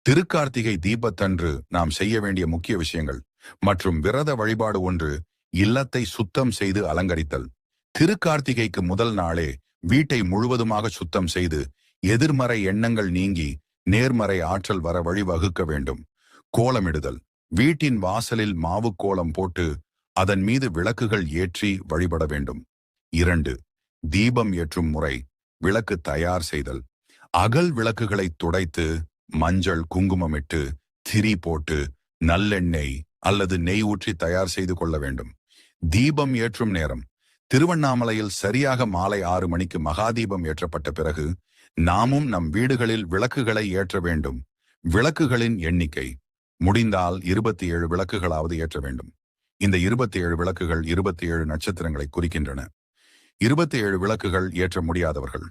திருக்கார்த்திகை தீபத்தன்று நாம் செய்ய வேண்டிய முக்கிய விஷயங்கள் மற்றும் விரத வழிபாடு ஒன்று, இல்லத்தை சுத்தம் செய்து அலங்கரித்தல். திருக்கார்த்திகைக்கு முதல் நாளே வீட்டை முழுவதுமாக சுத்தம் செய்து எதிர்மறை எண்ணங்கள் நீங்கி நேர்மறை ஆற்றல் வர வழிவகுக்க வேண்டும். கோலமிடுதல். வீட்டின் வாசலில் மாவு கோலம் போட்டு அதன் மீது விளக்குகள் ஏற்றி வழிபட வேண்டும். 2. தீபம் ஏற்றும் முறை. விளக்கு தயார் செய்தல். அகல் விளக்குகளை துடைத்து மஞ்சள் குங்குமமிட்டு திரி போட்டு நல்லெண்ணெய் அல்லது நெய் ஊற்றி தயார் செய்து கொள்ள வேண்டும். தீபம் ஏற்றும் நேரம். திருவண்ணாமலையில் சரியாக மாலை 6 மணிக்கு மகாதீபம் ஏற்றப்பட்ட பிறகு நாமும் நம் வீடுகளில் விளக்குகளை ஏற்ற வேண்டும். விளக்குகளின் எண்ணிக்கை முடிந்தால் 27 விளக்குகளாவது ஏற்ற வேண்டும். இந்த 27 விளக்குகள் 27 நட்சத்திரங்களை குறிக்கின்றன. 27 விளக்குகள் ஏற்ற முடியாதவர்கள்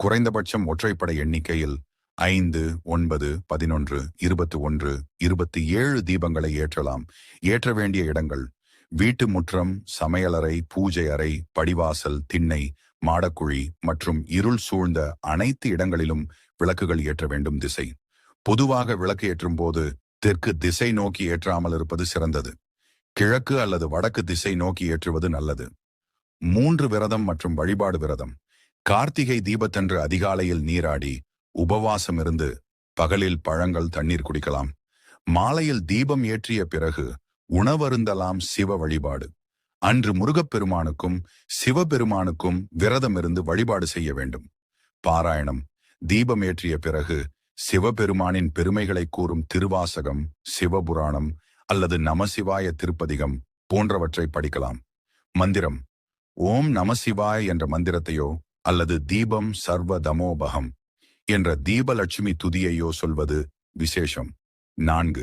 குறைந்தபட்சம் ஒற்றைப்படை எண்ணிக்கையில் 5, 9, 11, 21, 27 தீபங்களை ஏற்றலாம். ஏற்ற வேண்டிய இடங்கள்: வீட்டு முற்றம், சமையலறை, பூஜை அறை, படிவாசல், திண்ணை, மாடக்குழி மற்றும் இருள் சூழ்ந்த அனைத்து இடங்களிலும் விளக்குகள் ஏற்ற வேண்டும். திசை. பொதுவாக விளக்கு ஏற்றும் போது தெற்கு திசை நோக்கி ஏற்றாமல் இருப்பது சிறந்தது. கிழக்கு அல்லது வடக்கு திசை நோக்கி ஏற்றுவது நல்லது. 3 விரதம் மற்றும் வழிபாடு. விரதம். கார்த்திகை தீபத்தன்று அதிகாலையில் நீராடி உபவாசம் இருந்து பகலில் பழங்கள், தண்ணீர் குடிக்கலாம். மாலையில் தீபம் ஏற்றிய பிறகு உணவருந்தலாம். சிவ வழிபாடு. அன்று முருகப்பெருமானுக்கும் சிவபெருமானுக்கும் விரதம் இருந்து வழிபாடு செய்ய வேண்டும். பாராயணம். தீபம் ஏற்றிய பிறகு சிவபெருமானின் பெருமைகளை கூறும் திருவாசகம், சிவபுராணம் அல்லது நமசிவாய திருப்பதிகம் போன்றவற்றை படிக்கலாம். மந்திரம். ஓம் நமசிவாய் என்ற மந்திரத்தையோ அல்லது தீபம் சர்வ தமோபகம் என்ற தீபலட்சுமி துதியையோ சொல்வது விசேஷம். 4.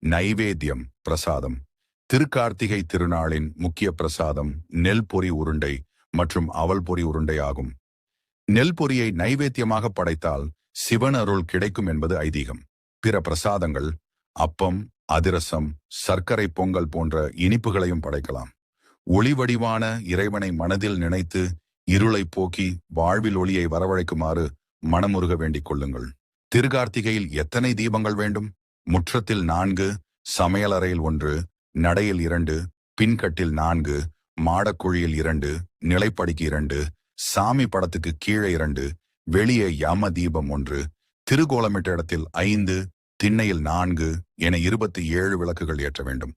நைவேத்தியம், பிரசாதம். திருக்கார்த்திகை திருநாளின் முக்கிய பிரசாதம் நெல் பொரி உருண்டை மற்றும் அவல் பொரி உருண்டை ஆகும். நெல் பொரியை நைவேத்தியமாக படைத்தால் சிவன் அருள் கிடைக்கும் என்பது ஐதீகம். பிற பிரசாதங்கள் அப்பம், அதிரசம், சர்க்கரை பொங்கல் போன்ற இனிப்புகளையும் படைக்கலாம். ஒளிவடிவான இறைவனை மனதில் நினைத்து இருளை போக்கி வாழ்வில் ஒளியை வரவழைக்குமாறு மனமுருக வேண்டிக் கொள்ளுங்கள். திருக்கார்த்திகையில் எத்தனை தீபங்கள் வேண்டும்? முற்றத்தில் 4, சமையலறையில் 1, நடையில் 2, பின்கட்டில் 4, மாடக்குழியில் 2, நிலைப்படிக்கு 2, சாமி படத்துக்கு கீழே 2, வெளியே யம தீபம் 1, திருக்கோலமிட்ட இடத்தில் 5, திண்ணையில் 4 என 27 விளக்குகள் ஏற்ற வேண்டும்.